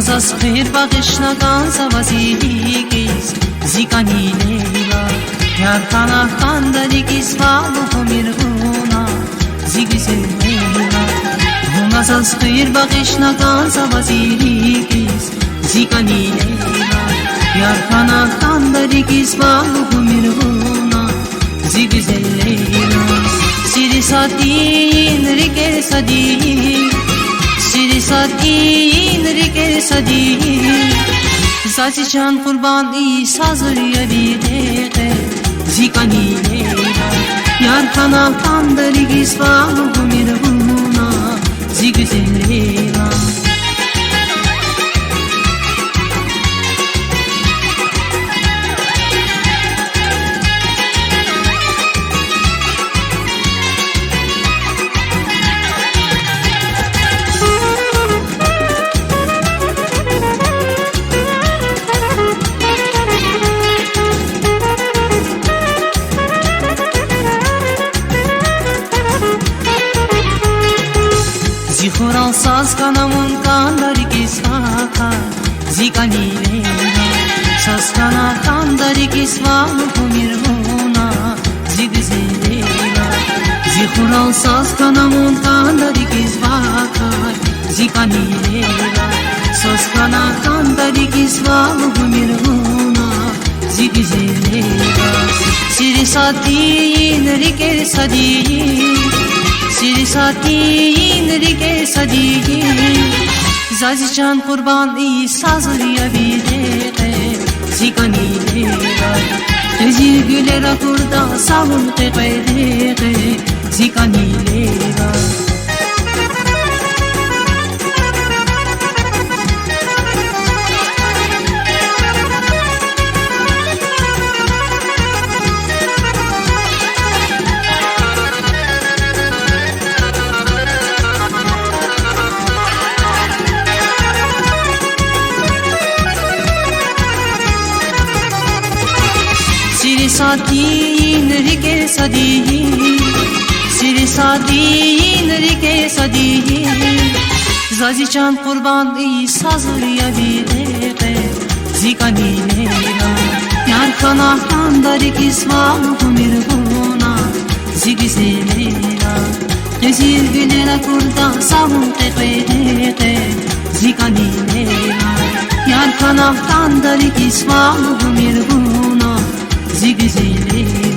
از خیر بغشنگان زوازیگیز زیکانی لیلا یار پناهان دریگیز والو میرگونا زیگیز لیلا از خیر بغشنگان زوازیگیز زیکانی لیلا یار پناهان دریگیز والو میرگونا زیگیز لیلا سیری ساتین ریکه سدی سیری ساتین ریکه سدی زاچی چند قربان ای سازوری بیده زیکانی لیلا یار پناهان دریگیز والو میرگونا زیگیز لیلا خورال ساز کنمون کانداری کس واقع زیکانی لیلا ساز کنا کانداری کس واقع میرگونا زیگیز لیلا زی خورال ساز کنمون کانداری کس واقع زیکانی لیلا ساز کنا کانداری کس واقع میرگونا زیگیز لیلا سیری ساتین ریکه سدی سیری ساتین ریکه سدی زازی چند قربان ای سازوری بیده زیکانی لیلا تزیر گله را کرده ساون قیقه زیکانی لیلا سیری ساتین ریکه سدی سیری ساتین ریکه سدی زازی چند قربان ای سازوری بیده زیکانی لیلا یار پناهان داری کس والو میرگونا زیگیز لیلا تزیر گله را کرده ساون قیقه زیکانی لیلا یار پناهان داری کس والو میرگونا زیگیز لیلا